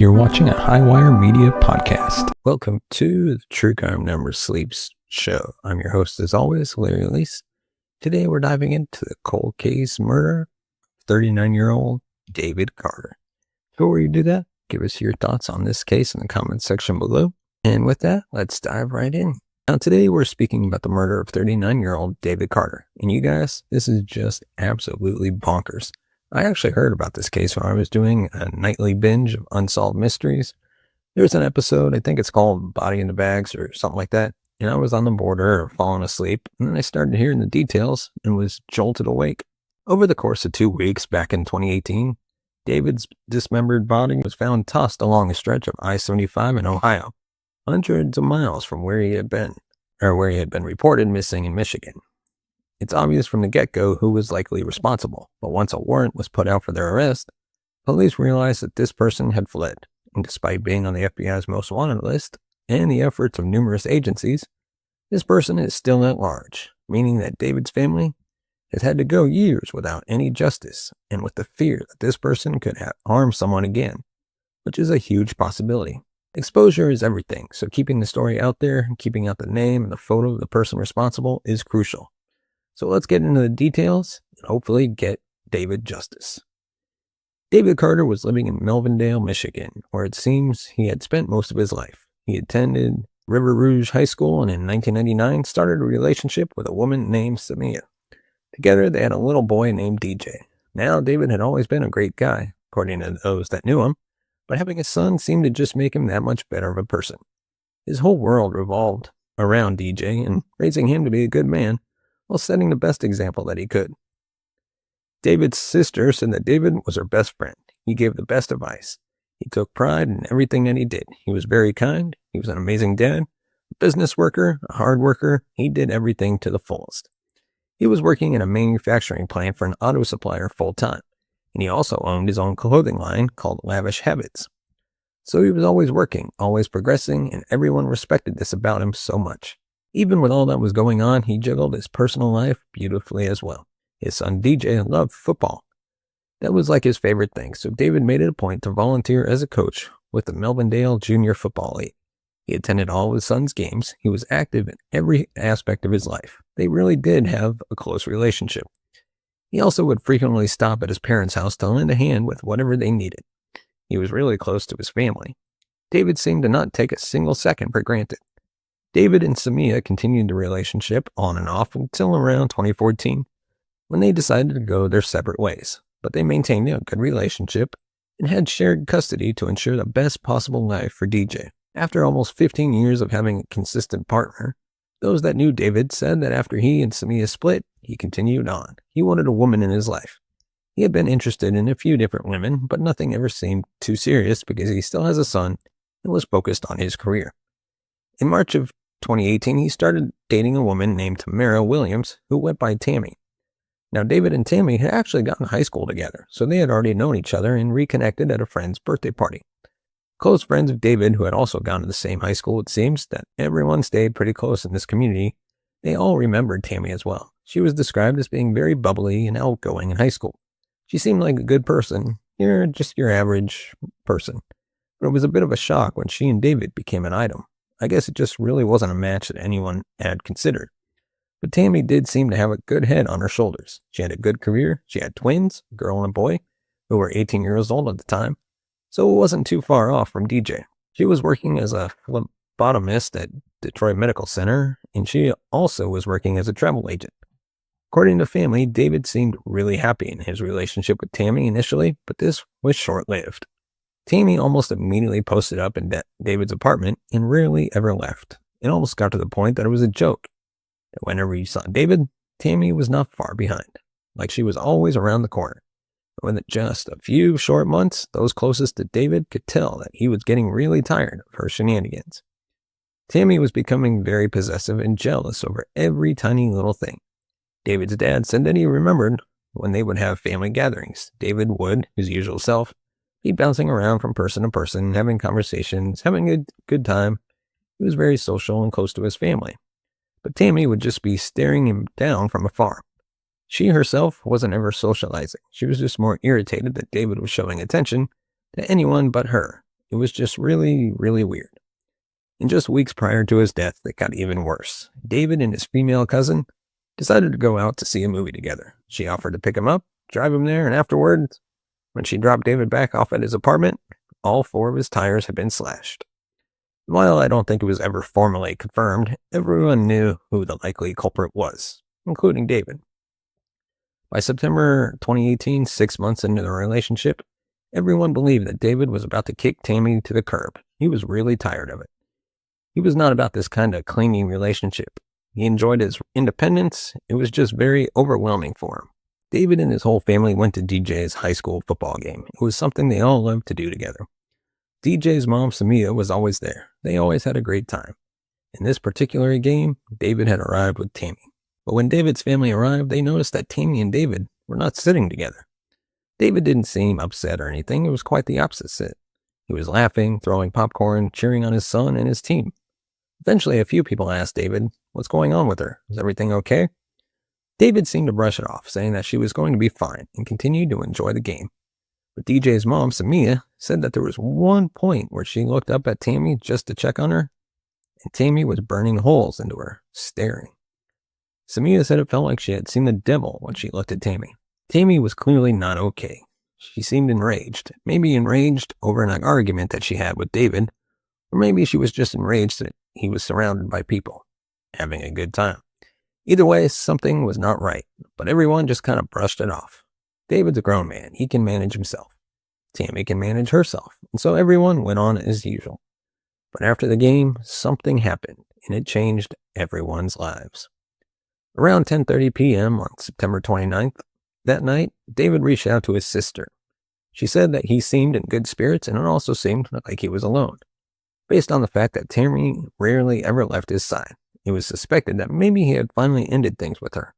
You're watching a Highwire Media podcast. Welcome to the True Crime Never Sleeps show. I'm your host, as always, Larry Elise. Today, we're diving into the cold case murder of 39-year-old David Carter. Before we do that, give us your thoughts on this case in the comments section below. And with that, let's dive right in. Now, today, we're speaking about the murder of 39-year-old David Carter. And you guys, this is just absolutely bonkers. I actually heard about this case when I was doing a nightly binge of unsolved mysteries. There's an episode, I think it's called Body in the Bags or something like that, and I was on the border of falling asleep, and then I started hearing the details and was jolted awake. Over the course of 2 weeks back in 2018, David's dismembered body was found tossed along a stretch of I-75 in Ohio, hundreds of miles from where he had been reported missing in Michigan. It's obvious from the get-go who was likely responsible, but once a warrant was put out for their arrest, police realized that this person had fled, and despite being on the FBI's most wanted list and the efforts of numerous agencies, this person is still at large, meaning that David's family has had to go years without any justice and with the fear that this person could harm someone again, which is a huge possibility. Exposure is everything, so keeping the story out there, keeping out the name and the photo of the person responsible is crucial. So let's get into the details and hopefully get David justice. David Carter was living in Melvindale, Michigan, where it seems he had spent most of his life. He attended River Rouge High School and in 1999 started a relationship with a woman named Samia. Together they had a little boy named DJ. Now David had always been a great guy, according to those that knew him, but having a son seemed to just make him that much better of a person. His whole world revolved around DJ and raising him to be a good man, while setting the best example that he could. David's sister said that David was her best friend. He gave the best advice. He took pride in everything that he did. He was very kind. He was an amazing dad, a business worker, a hard worker. He did everything to the fullest. He was working in a manufacturing plant for an auto supplier full-time, and he also owned his own clothing line called Lavish Habits. So he was always working, always progressing, and everyone respected this about him so much. Even with all that was going on, he juggled his personal life beautifully as well. His son DJ loved football. That was like his favorite thing, so David made it a point to volunteer as a coach with the Melvindale Junior Football League. He attended all of his son's games. He was active in every aspect of his life. They really did have a close relationship. He also would frequently stop at his parents' house to lend a hand with whatever they needed. He was really close to his family. David seemed to not take a single second for granted. David and Samia continued the relationship on and off until around 2014, when they decided to go their separate ways. But they maintained a good relationship and had shared custody to ensure the best possible life for DJ. After almost 15 years of having a consistent partner, those that knew David said that after he and Samia split, he continued on. He wanted a woman in his life. He had been interested in a few different women, but nothing ever seemed too serious because he still has a son and was focused on his career. In March of 2018, he started dating a woman named Tammy Williams, who went by Tammy. Now, David and Tammy had actually gone to high school together, so they had already known each other and reconnected at a friend's birthday party. Close friends of David, who had also gone to the same high school, it seems that everyone stayed pretty close in this community. They all remembered Tammy as well. She was described as being very bubbly and outgoing in high school. She seemed like a good person, just your average person. But it was a bit of a shock when she and David became an item. I guess it just really wasn't a match that anyone had considered. But Tammy did seem to have a good head on her shoulders. She had a good career. She had twins, a girl and a boy, who were 18 years old at the time. So it wasn't too far off from DJ. She was working as a phlebotomist at Detroit Medical Center, and she also was working as a travel agent. According to family, David seemed really happy in his relationship with Tammy initially, but this was short-lived. Tammy almost immediately posted up in David's apartment and rarely ever left. It almost got to the point that it was a joke. That whenever you saw David, Tammy was not far behind, like she was always around the corner. But within just a few short months, those closest to David could tell that he was getting really tired of her shenanigans. Tammy was becoming very possessive and jealous over every tiny little thing. David's dad said that he remembered when they would have family gatherings. David would, his usual self, be bouncing around from person to person, having conversations, having a good time. He was very social and close to his family. But Tammy would just be staring him down from afar. She herself wasn't ever socializing. She was just more irritated that David was showing attention to anyone but her, It was just really, really weird. And just weeks prior to his death, it got even worse. David and his female cousin decided to go out to see a movie together. She offered to pick him up, drive him there, and afterwards, when she dropped David back off at his apartment, all 4 of his tires had been slashed. While I don't think it was ever formally confirmed, everyone knew who the likely culprit was, including David. By September 2018, 6 months into the relationship, everyone believed that David was about to kick Tammy to the curb. He was really tired of it. He was not about this kind of clingy relationship. He enjoyed his independence. It was just very overwhelming for him. David and his whole family went to DJ's high school football game. It was something they all loved to do together. DJ's mom, Samia, was always there. They always had a great time. In this particular game, David had arrived with Tammy. But when David's family arrived, they noticed that Tammy and David were not sitting together. David didn't seem upset or anything. It was quite the opposite. He was laughing, throwing popcorn, cheering on his son and his team. Eventually, a few people asked David, "What's going on with her? Is everything okay?" David seemed to brush it off, saying that she was going to be fine and continued to enjoy the game. But DJ's mom, Samia, said that there was one point where she looked up at Tammy just to check on her, and Tammy was burning holes into her, staring. Samia said it felt like she had seen the devil when she looked at Tammy. Tammy was clearly not okay. She seemed enraged, maybe enraged over an argument that she had with David, or maybe she was just enraged that he was surrounded by people, having a good time. Either way, something was not right, but everyone just kind of brushed it off. David's a grown man. He can manage himself. Tammy can manage herself, and so everyone went on as usual. But after the game, something happened, and it changed everyone's lives. Around 10:30 p.m. on September 29th, that night, David reached out to his sister. She said that he seemed in good spirits, and it also seemed like he was alone. Based on the fact that Tammy rarely ever left his side, it was suspected that maybe he had finally ended things with her.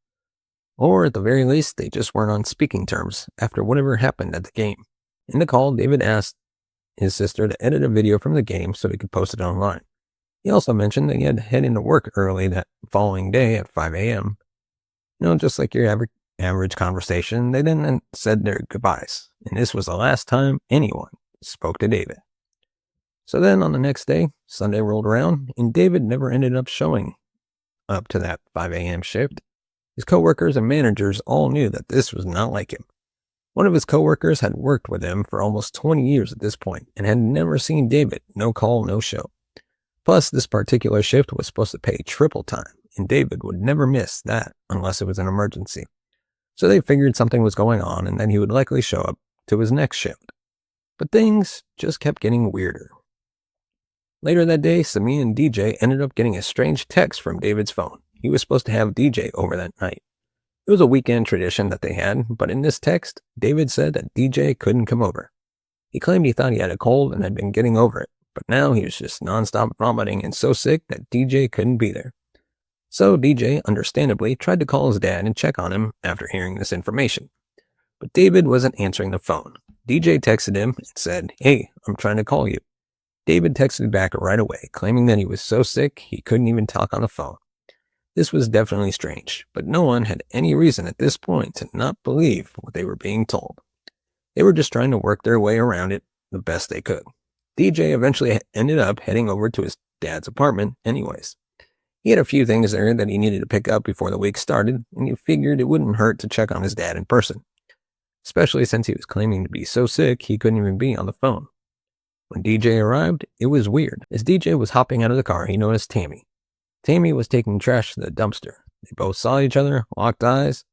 Or at the very least, they just weren't on speaking terms after whatever happened at the game. In the call, David asked his sister to edit a video from the game so he could post it online. He also mentioned that he had to head into work early that following day at 5 a.m. Just like your average conversation, they then said their goodbyes. And this was the last time anyone spoke to David. So then on the next day, Sunday rolled around, and David never ended up showing up to that 5 a.m. shift. His coworkers and managers all knew that this was not like him. One of his coworkers had worked with him for almost 20 years at this point and had never seen David. No call, no show. Plus, this particular shift was supposed to pay triple time, and David would never miss that unless it was an emergency. So they figured something was going on and that he would likely show up to his next shift. But things just kept getting weirder. Later that day, Samia and DJ ended up getting a strange text from David's phone. He was supposed to have DJ over that night. It was a weekend tradition that they had, but in this text, David said that DJ couldn't come over. He claimed he thought he had a cold and had been getting over it, but now he was just nonstop vomiting and so sick that DJ couldn't be there. So DJ, understandably, tried to call his dad and check on him after hearing this information. But David wasn't answering the phone. DJ texted him and said, "Hey, I'm trying to call you." David texted back right away, claiming that he was so sick he couldn't even talk on the phone. This was definitely strange, but no one had any reason at this point to not believe what they were being told. They were just trying to work their way around it the best they could. DJ eventually ended up heading over to his dad's apartment anyways. He had a few things there that he needed to pick up before the week started, and he figured it wouldn't hurt to check on his dad in person, especially since he was claiming to be so sick he couldn't even be on the phone. When DJ arrived, it was weird. As DJ was hopping out of the car, he noticed Tammy. Tammy was taking trash to the dumpster. They both saw each other, locked eyes,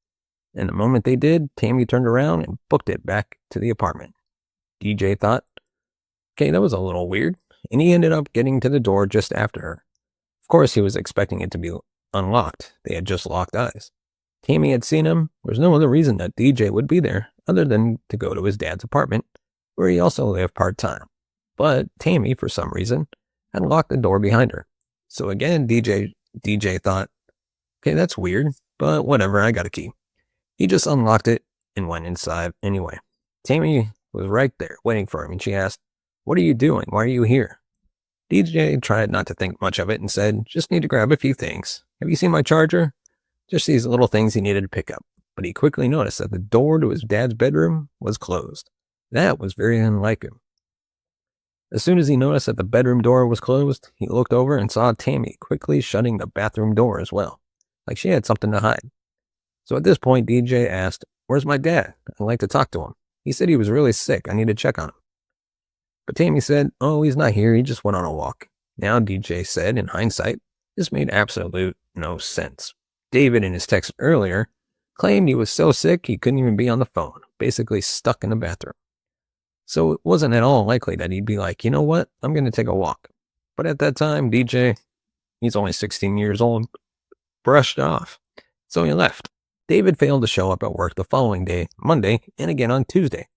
and the moment they did, Tammy turned around and booked it back to the apartment. DJ thought, okay, that was a little weird, and he ended up getting to the door just after her. Of course, he was expecting it to be unlocked. They had just locked eyes. Tammy had seen him. There was no other reason that DJ would be there other than to go to his dad's apartment, where he also lived part-time. But Tammy, for some reason, had locked the door behind her. So again, DJ thought, okay, that's weird, but whatever, I got a key. He just unlocked it and went inside anyway. Tammy was right there waiting for him, and she asked, "What are you doing? Why are you here?" DJ tried not to think much of it and said, "Just need to grab a few things. Have you seen my charger?" Just these little things he needed to pick up. But he quickly noticed that the door to his dad's bedroom was closed. That was very unlike him. As soon as he noticed that the bedroom door was closed, he looked over and saw Tammy quickly shutting the bathroom door as well, like she had something to hide. So at this point, DJ asked, "Where's my dad? I'd like to talk to him. He said he was really sick. I need to check on him." But Tammy said, "Oh, he's not here. He just went on a walk." Now, DJ said, in hindsight, this made absolute no sense. David, in his text earlier, claimed he was so sick he couldn't even be on the phone, basically stuck in the bathroom. So it wasn't at all likely that he'd be like, "You know what? I'm going to take a walk." But at that time, DJ, he's only 16 years old, brushed off. So he left. David failed to show up at work the following day, Monday, and again on Tuesday.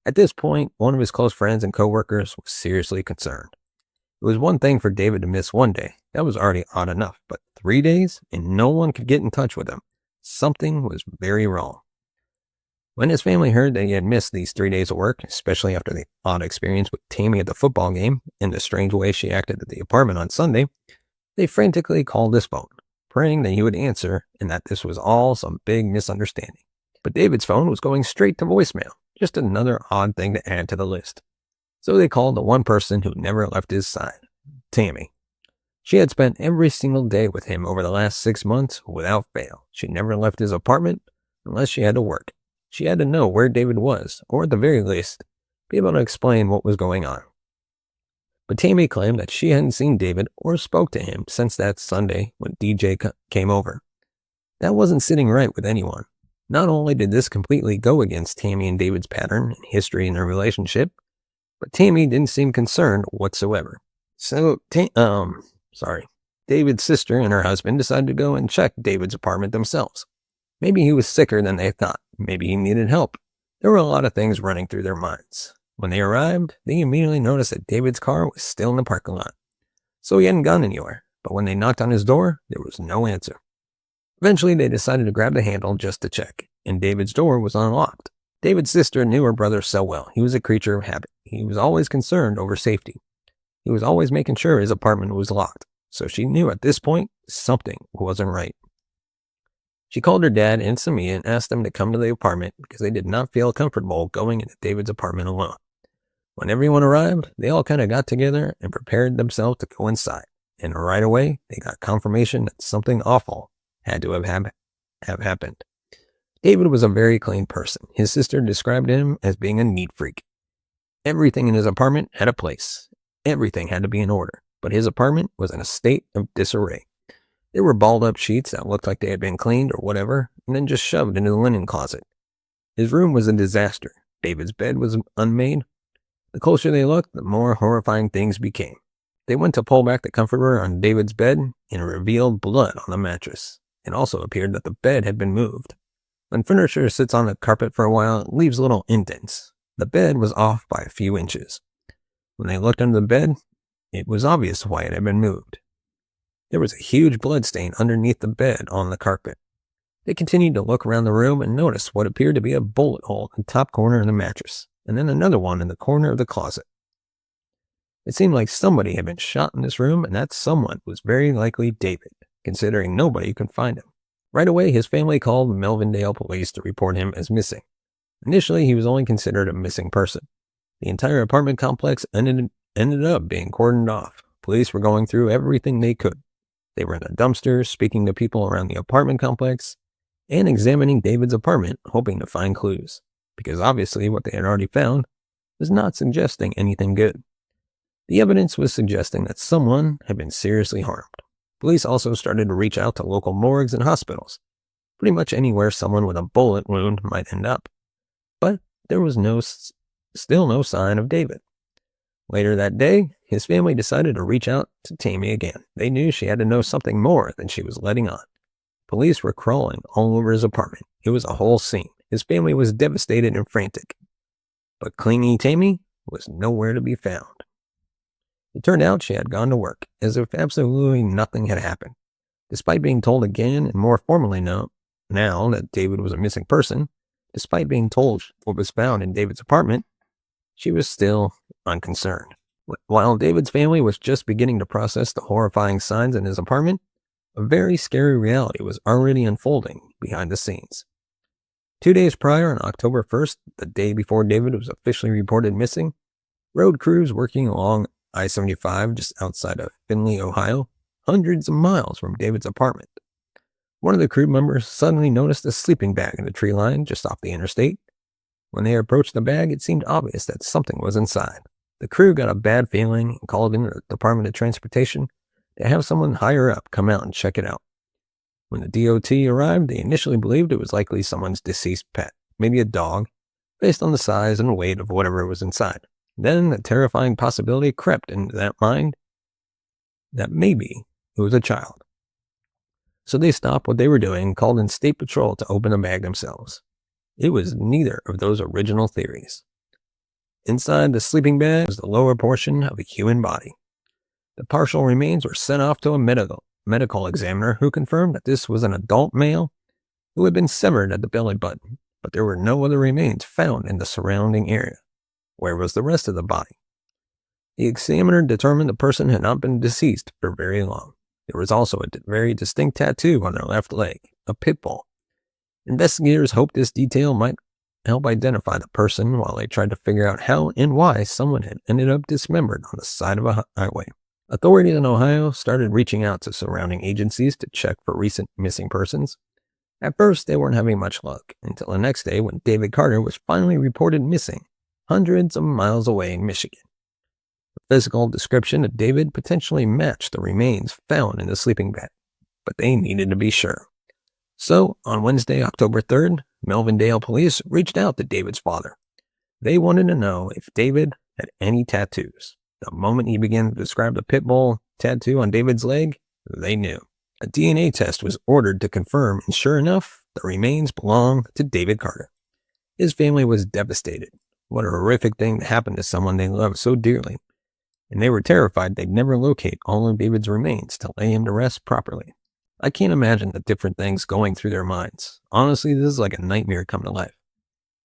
At this point, one of his close friends and coworkers was seriously concerned. It was one thing for David to miss one day. That was already odd enough. But 3 days, and no one could get in touch with him. Something was very wrong. When his family heard that he had missed these 3 days of work, especially after the odd experience with Tammy at the football game and the strange way she acted at the apartment on Sunday, they frantically called his phone, praying that he would answer and that this was all some big misunderstanding. But David's phone was going straight to voicemail, just another odd thing to add to the list. So they called the one person who never left his side, Tammy. She had spent every single day with him over the last 6 months without fail. She never left his apartment unless she had to work. She had to know where David was, or at the very least, be able to explain what was going on. But Tammy claimed that she hadn't seen David or spoke to him since that Sunday when DJ came over. That wasn't sitting right with anyone. Not only did this completely go against Tammy and David's pattern and history in their relationship, but Tammy didn't seem concerned whatsoever. So, David's sister and her husband decided to go and check David's apartment themselves. Maybe he was sicker than they thought. Maybe he needed help. There were a lot of things running through their minds. When they arrived, they immediately noticed that David's car was still in the parking lot. So he hadn't gone anywhere, but when they knocked on his door, there was no answer. Eventually, they decided to grab the handle just to check, and David's door was unlocked. David's sister knew her brother so well. He was a creature of habit. He was always concerned over safety. He was always making sure his apartment was locked, so she knew at this point something wasn't right. She called her dad and Samia and asked them to come to the apartment because they did not feel comfortable going into David's apartment alone. When everyone arrived, they all kind of got together and prepared themselves to go inside. And right away, they got confirmation that something awful had to have happened. David was a very clean person. His sister described him as being a neat freak. Everything in his apartment had a place. Everything had to be in order. But his apartment was in a state of disarray. There were balled up sheets that looked like they had been cleaned or whatever, and then just shoved into the linen closet. His room was a disaster. David's bed was unmade. The closer they looked, the more horrifying things became. They went to pull back the comforter on David's bed and revealed blood on the mattress. It also appeared that the bed had been moved. When furniture sits on the carpet for a while, it leaves little indents. The bed was off by a few inches. When they looked under the bed, it was obvious why it had been moved. There was a huge blood stain underneath the bed on the carpet. They continued to look around the room and noticed what appeared to be a bullet hole in the top corner of the mattress, and then another one in the corner of the closet. It seemed like somebody had been shot in this room, and that someone was very likely David, considering nobody could find him. Right away, his family called Melvindale police to report him as missing. Initially, he was only considered a missing person. The entire apartment complex ended up being cordoned off. Police were going through everything they could. They were in the dumpsters, speaking to people around the apartment complex, and examining David's apartment, hoping to find clues, because obviously what they had already found was not suggesting anything good. The evidence was suggesting that someone had been seriously harmed. Police also started to reach out to local morgues and hospitals, pretty much anywhere someone with a bullet wound might end up. But there was still no sign of David. Later that day, his family decided to reach out to Tammy again. They knew she had to know something more than she was letting on. Police were crawling all over his apartment. It was a whole scene. His family was devastated and frantic. But clingy Tammy was nowhere to be found. It turned out she had gone to work, as if absolutely nothing had happened. Despite being told again and more formally now that David was a missing person, despite being told what was found in David's apartment, she was still unconcerned. While David's family was just beginning to process the horrifying signs in his apartment, a very scary reality was already unfolding behind the scenes. 2 days prior, on October 1st, the day before David was officially reported missing, Road crews working along I-75 just outside of Findlay, Ohio, hundreds of miles from David's apartment. One of the crew members suddenly noticed a sleeping bag in the tree line just off the interstate. When they approached the bag, it seemed obvious that something was inside. The crew got a bad feeling and called in the Department of Transportation to have someone higher up come out and check it out. When the DOT arrived, they initially believed it was likely someone's deceased pet, maybe a dog, based on the size and weight of whatever was inside. Then the terrifying possibility crept into that mind that maybe it was a child. So they stopped what they were doing and called in State Patrol to open the bag themselves. It was neither of those original theories. Inside the sleeping bag was the lower portion of a human body. The partial remains were sent off to a medical examiner who confirmed that this was an adult male who had been severed at the belly button, but there were no other remains found in the surrounding area. Where was the rest of the body? The examiner determined the person had not been deceased for very long. There was also a very distinct tattoo on their left leg, a pit bull. Investigators hoped this detail might help identify the person while they tried to figure out how and why someone had ended up dismembered on the side of a highway. Authorities in Ohio started reaching out to surrounding agencies to check for recent missing persons. At first, they weren't having much luck until the next day when David Carter was finally reported missing, hundreds of miles away in Michigan. The physical description of David potentially matched the remains found in the sleeping bag, but they needed to be sure. So, on Wednesday, October 3rd, Melvindale police reached out to David's father. They wanted to know if David had any tattoos. The moment he began to describe the pit bull tattoo on David's leg, they knew. A DNA test was ordered to confirm, and sure enough, the remains belonged to David Carter. His family was devastated. What a horrific thing to happen to someone they loved so dearly. And they were terrified they'd never locate all of David's remains to lay him to rest properly. I can't imagine the different things going through their minds. Honestly, this is like a nightmare come to life.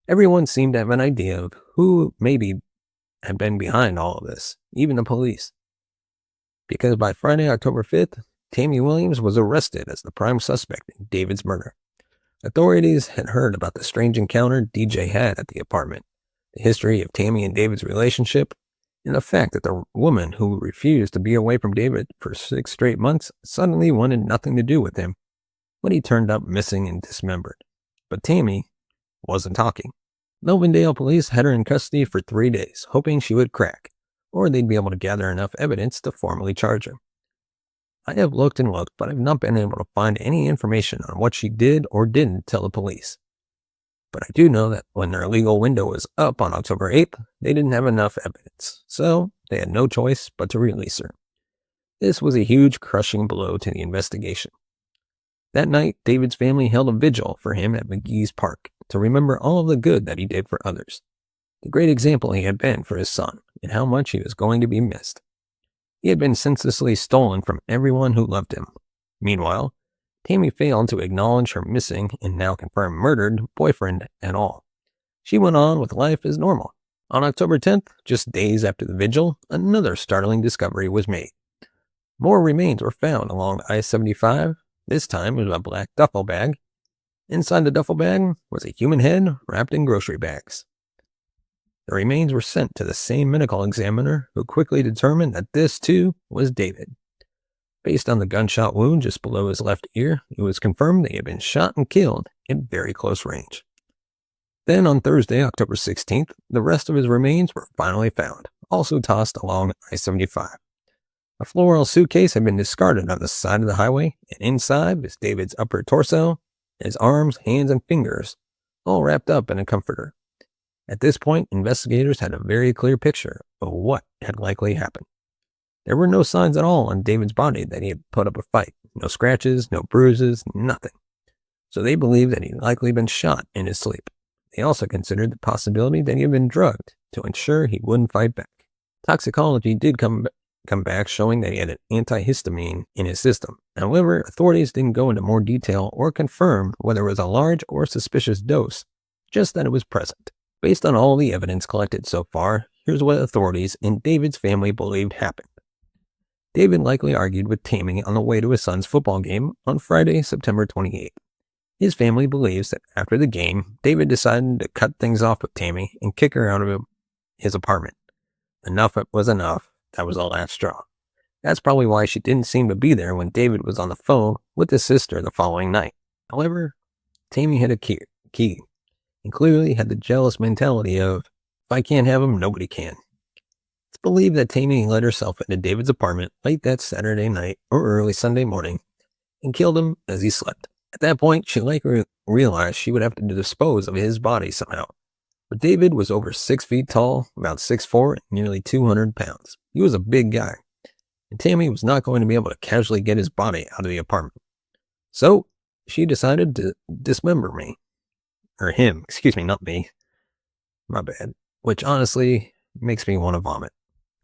Everyone seemed to have an idea of who maybe had been behind all of this, even the police. Because by Friday, October 5th, Tammy Williams was arrested as the prime suspect in David's murder. Authorities had heard about the strange encounter DJ had at the apartment, the history of Tammy and David's relationship, and the fact that the woman who refused to be away from David for 6 straight months suddenly wanted nothing to do with him when he turned up missing and dismembered. But Tammy wasn't talking. Melvindale police had her in custody for 3 days, hoping she would crack, or they'd be able to gather enough evidence to formally charge her. I have looked and looked, but I've not been able to find any information on what she did or didn't tell the police. But I do know that when their legal window was up on October 8th, they didn't have enough evidence, so they had no choice but to release her. This was a huge crushing blow to the investigation. That night, David's family held a vigil for him at McGee's Park to remember all of the good that he did for others, the great example he had been for his son, and how much he was going to be missed. He had been senselessly stolen from everyone who loved him. Meanwhile, Tammy failed to acknowledge her missing and now confirmed murdered boyfriend at all. She went on with life as normal. On October 10th, just days after the vigil, another startling discovery was made. More remains were found along I-75. This time it was a black duffel bag. Inside the duffel bag was a human head wrapped in grocery bags. The remains were sent to the same medical examiner, who quickly determined that this, too, was David. Based on the gunshot wound just below his left ear, it was confirmed that he had been shot and killed at very close range. Then on Thursday, October 16th, the rest of his remains were finally found, also tossed along I-75. A floral suitcase had been discarded on the side of the highway, and inside was David's upper torso, his arms, hands, and fingers, all wrapped up in a comforter. At this point, investigators had a very clear picture of what had likely happened. There were no signs at all on David's body that he had put up a fight. No scratches, no bruises, nothing. So they believed that he had likely been shot in his sleep. They also considered the possibility that he had been drugged to ensure he wouldn't fight back. Toxicology did come back showing that he had an antihistamine in his system. However, authorities didn't go into more detail or confirm whether it was a large or suspicious dose, just that it was present. Based on all the evidence collected so far, here's what authorities and David's family believed happened. David likely argued with Tammy on the way to his son's football game on Friday, September 28th. His family believes that after the game, David decided to cut things off with Tammy and kick her out of his apartment. enough was enough. That was the last straw. That's probably why she didn't seem to be there when David was on the phone with his sister the following night. However, Tammy had a key and clearly had the jealous mentality of, if I can't have him, nobody can. It's believed that Tammy let herself into David's apartment late that Saturday night or early Sunday morning and killed him as he slept. At that point, she likely realized she would have to dispose of his body somehow. But David was over 6 feet tall, about 6'4", and nearly 200 pounds. He was a big guy, and Tammy was not going to be able to casually get his body out of the apartment. So she decided to dismember me. Or him, excuse me, not me. My bad. Which honestly makes me want to vomit.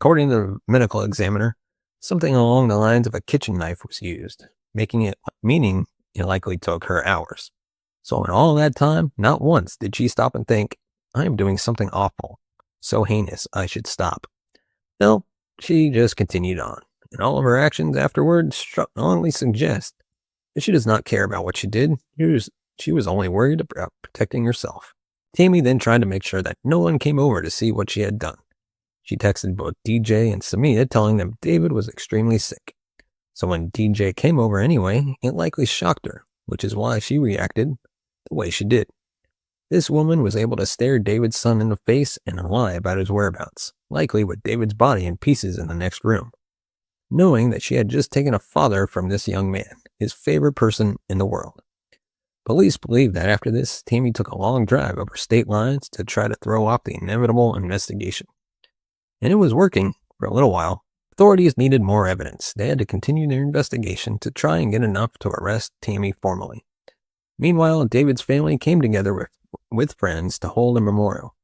According to the medical examiner, something along the lines of a kitchen knife was used, meaning it likely took her hours. So in all that time, not once did she stop and think, I am doing something awful, so heinous, I should stop. No, she just continued on, and all of her actions afterward strongly suggest that she does not care about what she did. She was only worried about protecting herself. Tammy then tried to make sure that no one came over to see what she had done. She texted both DJ and Samita telling them David was extremely sick. So when DJ came over anyway, it likely shocked her, which is why she reacted the way she did. This woman was able to stare David's son in the face and lie about his whereabouts, likely with David's body in pieces in the next room, knowing that she had just taken a father from this young man, his favorite person in the world. Police believe that after this, Tammy took a long drive over state lines to try to throw off the inevitable investigation. And it was working for a little while. Authorities needed more evidence. They had to continue their investigation to try and get enough to arrest Tammy formally. Meanwhile, David's family came together with friends to hold a memorial.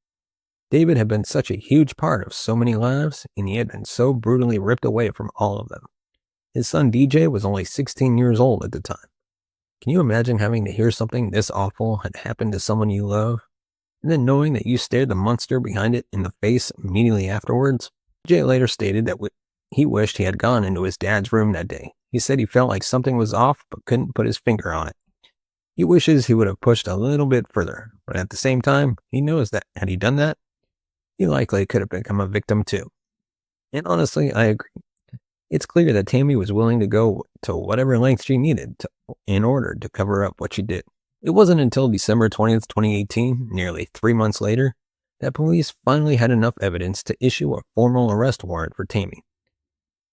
David had been such a huge part of so many lives, and he had been so brutally ripped away from all of them. His son DJ was only 16 years old at the time. Can you imagine having to hear something this awful had happened to someone you love, and then knowing that you stared the monster behind it in the face immediately afterwards? DJ later stated that he wished he had gone into his dad's room that day. He said he felt like something was off but couldn't put his finger on it. He wishes he would have pushed a little bit further, but at the same time, he knows that had he done that, he likely could have become a victim too. And honestly, I agree. It's clear that Tammy was willing to go to whatever length she needed in order to cover up what she did. It wasn't until December 20th, 2018, nearly 3 months later, that police finally had enough evidence to issue a formal arrest warrant for Tammy.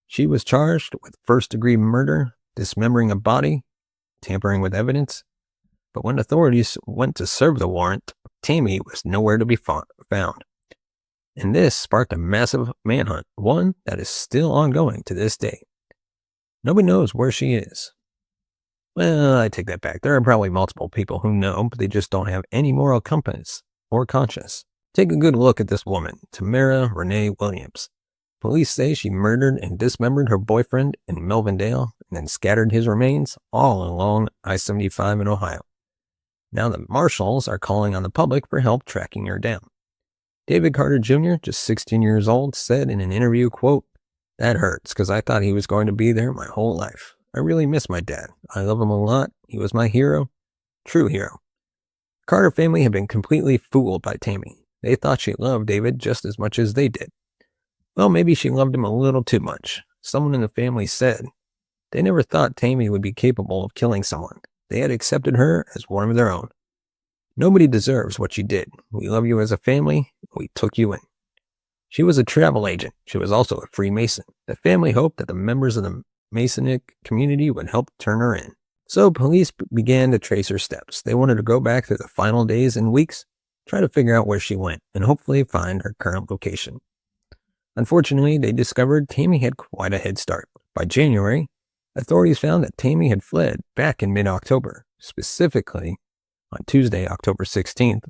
She was charged with first-degree murder, dismembering a body, tampering with evidence, but when authorities went to serve the warrant, Tammy was nowhere to be found. And this sparked a massive manhunt, one that is still ongoing to this day. Nobody knows where she is. Well, I take that back. There are probably multiple people who know, but they just don't have any moral compass or conscience. Take a good look at this woman, Tammy Williams. Police say she murdered and dismembered her boyfriend in Melvindale and then scattered his remains all along I-75 in Ohio. Now the marshals are calling on the public for help tracking her down. David Carter Jr., just 16 years old, said in an interview, quote, "That hurts because I thought he was going to be there my whole life. I really miss my dad. I love him a lot. He was my hero. True hero." The Carter family had been completely fooled by Tammy. They thought she loved David just as much as they did. Well, maybe she loved him a little too much. Someone in the family said they never thought Tammy would be capable of killing someone. They had accepted her as one of their own. Nobody deserves what she did. We love you as a family. We took you in. She was a travel agent. She was also a Freemason. The family hoped that the members of the Masonic community would help turn her in. So police began to trace her steps. They wanted to go back through the final days and weeks, try to figure out where she went, and hopefully find her current location. Unfortunately, they discovered Tammy had quite a head start. By January, authorities found that Tammy had fled back in mid-October, specifically on Tuesday, October 16th,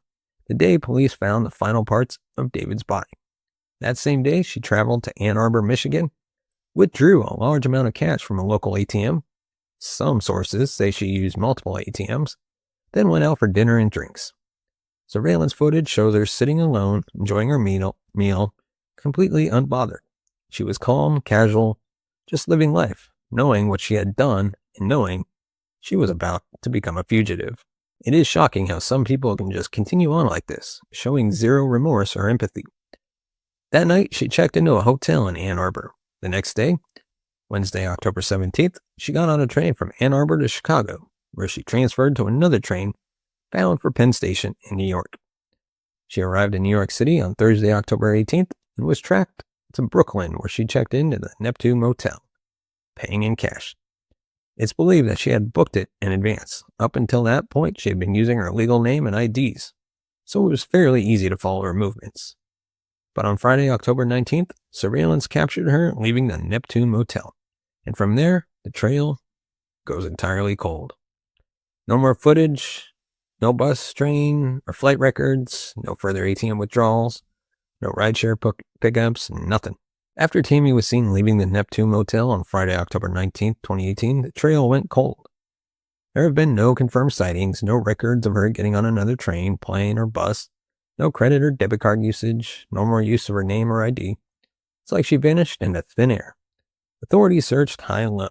the day police found the final parts of David's body. That same day, she traveled to Ann Arbor, Michigan, withdrew a large amount of cash from a local ATM. Some sources say she used multiple ATMs, then went out for dinner and drinks. Surveillance footage shows her sitting alone, enjoying her meal, completely unbothered. She was calm, casual, just living life, knowing what she had done and knowing she was about to become a fugitive. It is shocking how some people can just continue on like this, showing zero remorse or empathy. That night, she checked into a hotel in Ann Arbor. The next day, Wednesday, October 17th, she got on a train from Ann Arbor to Chicago, where she transferred to another train bound for Penn Station in New York. She arrived in New York City on Thursday, October 18th, and was tracked to Brooklyn, where she checked into the Neptune Motel, paying in cash. It's believed that she had booked it in advance. Up until that point, she had been using her legal name and IDs, so it was fairly easy to follow her movements. But on Friday, October 19th, surveillance captured her leaving the Neptune Motel, and from there, the trail goes entirely cold. No more footage, no bus, train, or flight records, no further ATM withdrawals, no rideshare pickups, nothing. After Tammy was seen leaving the Neptune Motel on Friday, October 19th, 2018, the trail went cold. There have been no confirmed sightings, no records of her getting on another train, plane, or bus, no credit or debit card usage, no more use of her name or ID. It's like she vanished into thin air. Authorities searched high and low.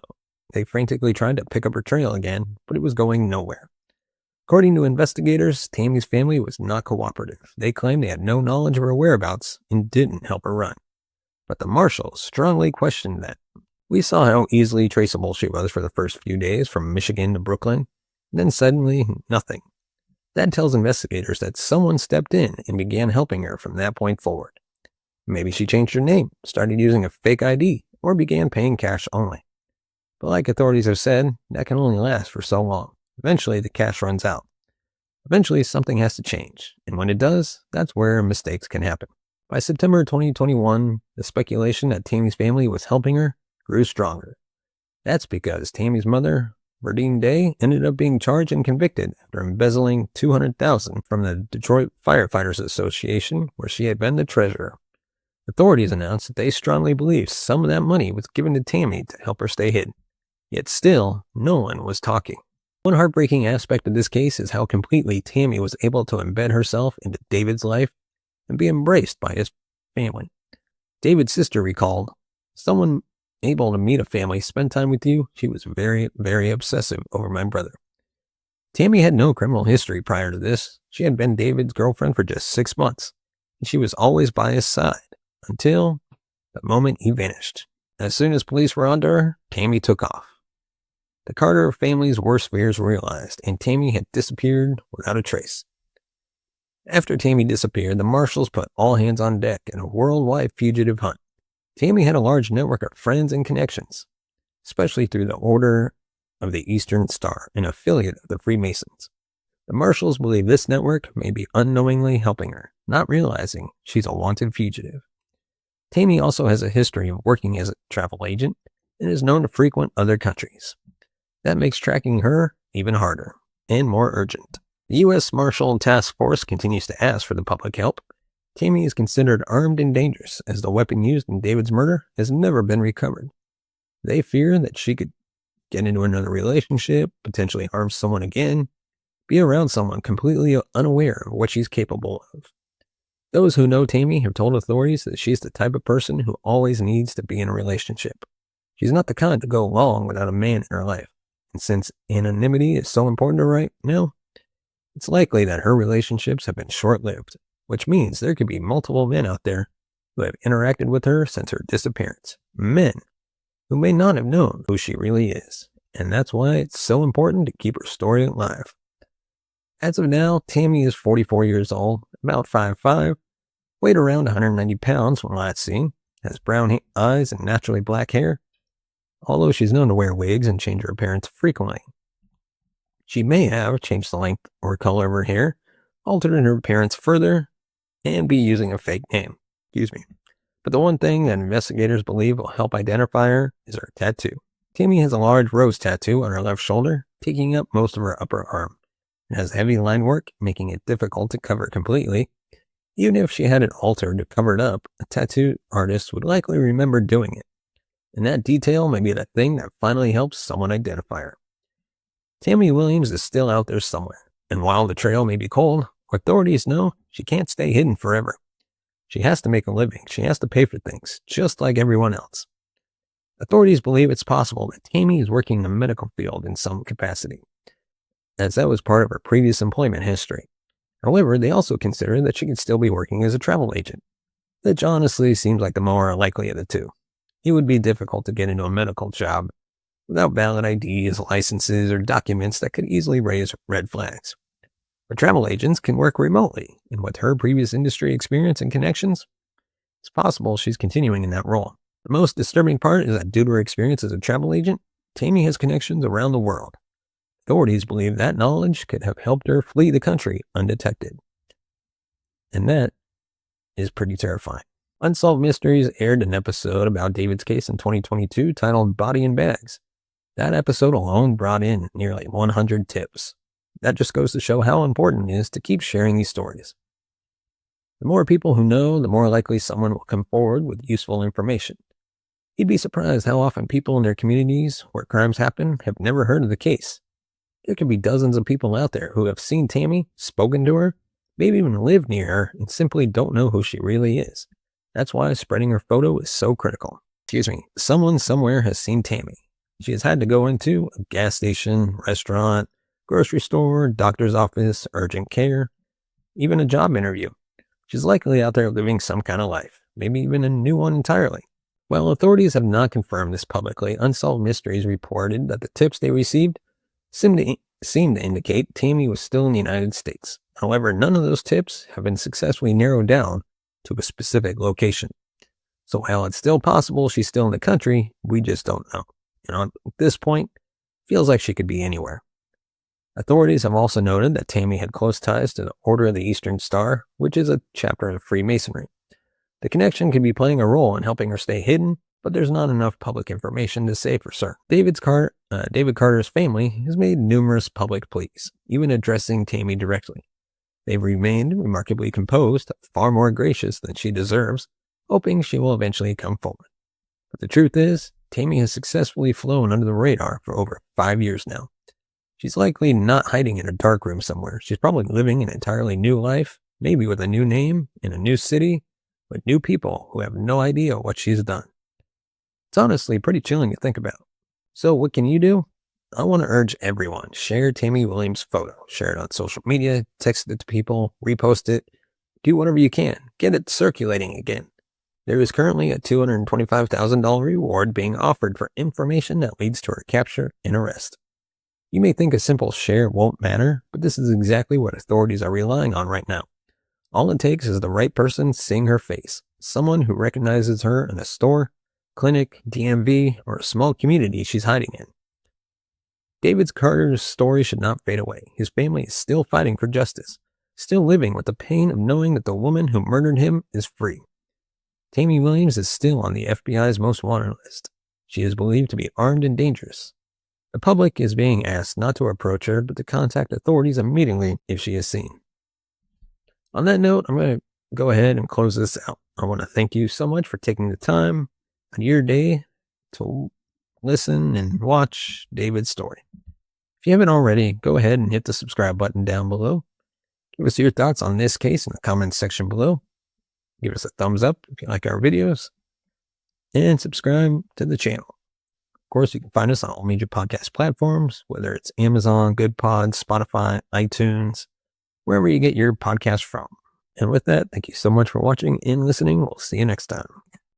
They frantically tried to pick up her trail again, but it was going nowhere. According to investigators, Tammy's family was not cooperative. They claimed they had no knowledge of her whereabouts and didn't help her run. But the marshals strongly questioned that. We saw how easily traceable she was for the first few days from Michigan to Brooklyn, and then suddenly, nothing. That tells investigators that someone stepped in and began helping her from that point forward. Maybe she changed her name, started using a fake ID, or began paying cash only. But like authorities have said, that can only last for so long. Eventually, the cash runs out. Eventually, something has to change, and when it does, that's where mistakes can happen. By September 2021, the speculation that Tammy's family was helping her grew stronger. That's because Tammy's mother, Verdine Day, ended up being charged and convicted after embezzling $200,000 from the Detroit Firefighters Association, where she had been the treasurer. Authorities announced that they strongly believed some of that money was given to Tammy to help her stay hidden. Yet still, no one was talking. One heartbreaking aspect of this case is how completely Tammy was able to embed herself into David's life and be embraced by his family. David's sister recalled, "Someone able to meet a family, spend time with you, she was very, very obsessive over my brother." Tammy had no criminal history prior to this. She had been David's girlfriend for just 6 months, and she was always by his side until the moment he vanished. As soon as police were onto her, Tammy took off. The Carter family's worst fears were realized, and Tammy had disappeared without a trace. After Tammy disappeared, the marshals put all hands on deck in a worldwide fugitive hunt. Tammy had a large network of friends and connections, especially through the Order of the Eastern Star, an affiliate of the Freemasons. The marshals believe this network may be unknowingly helping her, not realizing she's a wanted fugitive. Tammy also has a history of working as a travel agent and is known to frequent other countries. That makes tracking her even harder and more urgent. The U.S. Marshal Task Force continues to ask for the public help. Tammy is considered armed and dangerous, as the weapon used in David's murder has never been recovered. They fear that she could get into another relationship, potentially harm someone again, be around someone completely unaware of what she's capable of. Those who know Tammy have told authorities that she's the type of person who always needs to be in a relationship. She's not the kind to go long without a man in her life. And since anonymity is so important to her right now, it's likely that her relationships have been short-lived, which means there could be multiple men out there who have interacted with her since her disappearance. Men who may not have known who she really is. And that's why it's so important to keep her story alive. As of now, Tammy is 44 years old, about 5'5", weighed around 190 pounds when last seen, has brown eyes and naturally black hair, although she's known to wear wigs and change her appearance frequently. She may have changed the length or color of her hair, altered her appearance further, and be using a fake name. But the one thing that investigators believe will help identify her is her tattoo. Tammy has a large rose tattoo on her left shoulder, taking up most of her upper arm. It has heavy line work, making it difficult to cover completely. Even if she had it altered to cover it up, a tattoo artist would likely remember doing it. And that detail may be the thing that finally helps someone identify her. Tammy Williams is still out there somewhere, and while the trail may be cold, authorities know she can't stay hidden forever. She has to make a living. She has to pay for things, just like everyone else. Authorities believe it's possible that Tammy is working in the medical field in some capacity, as that was part of her previous employment history. However, they also consider that she could still be working as a travel agent. which honestly seems like the more likely of the two. It would be difficult to get into a medical job without valid IDs, licenses, or documents that could easily raise red flags. But travel agents can work remotely, and with her previous industry experience and connections, it's possible she's continuing in that role. The most disturbing part is that due to her experience as a travel agent, Tammy has connections around the world. Authorities believe that knowledge could have helped her flee the country undetected. And that is pretty terrifying. Unsolved Mysteries aired an episode about David's case in 2022 titled Body in Bags. That episode alone brought in nearly 100 tips. That just goes to show how important it is to keep sharing these stories. The more people who know, the more likely someone will come forward with useful information. You'd be surprised how often people in their communities where crimes happen have never heard of the case. There could be dozens of people out there who have seen Tammy, spoken to her, maybe even lived near her, and simply don't know who she really is. That's why spreading her photo is so critical. Someone somewhere has seen Tammy. She has had to go into a gas station, restaurant, grocery store, doctor's office, urgent care, even a job interview. She's likely out there living some kind of life, maybe even a new one entirely. While authorities have not confirmed this publicly, Unsolved Mysteries reported that the tips they received seemed to indicate Tammy was still in the United States. However, none of those tips have been successfully narrowed down to a specific location. So while it's still possible she's still in the country, we just don't know. At this point, it feels like she could be anywhere. Authorities have also noted that Tammy had close ties to the Order of the Eastern Star, which is a chapter of Freemasonry. The connection could be playing a role in helping her stay hidden, but there's not enough public information to say for certain. David Carter's family has made numerous public pleas, even addressing Tammy directly. They've remained remarkably composed, far more gracious than she deserves, hoping she will eventually come forward. But the truth is, Tammy has successfully flown under the radar for over 5 years now. She's likely not hiding in a dark room somewhere. She's probably living an entirely new life, maybe with a new name, in a new city, with new people who have no idea what she's done. It's honestly pretty chilling to think about. So what can you do? I want to urge everyone, share Tammy Williams' photo. Share it on social media, text it to people, repost it. Do whatever you can. Get it circulating again. There is currently a $225,000 reward being offered for information that leads to her capture and arrest. You may think a simple share won't matter, but this is exactly what authorities are relying on right now. All it takes is the right person seeing her face, someone who recognizes her in a store, clinic, DMV, or a small community she's hiding in. David Carter's story should not fade away. His family is still fighting for justice, still living with the pain of knowing that the woman who murdered him is free. Tammy Williams is still on the FBI's most wanted list. She is believed to be armed and dangerous. The public is being asked not to approach her, but to contact authorities immediately if she is seen. On that note, I'm going to go ahead and close this out. I want to thank you so much for taking the time on your day to listen and watch David's story. If you haven't already, go ahead and hit the subscribe button down below. Give us your thoughts on this case in the comments section below. Give us a thumbs up if you like our videos. And subscribe to the channel. Of course, you can find us on all major podcast platforms, whether it's Amazon, Good Pods, Spotify, iTunes, wherever you get your podcast from. And with that, thank you so much for watching and listening. We'll see you next time.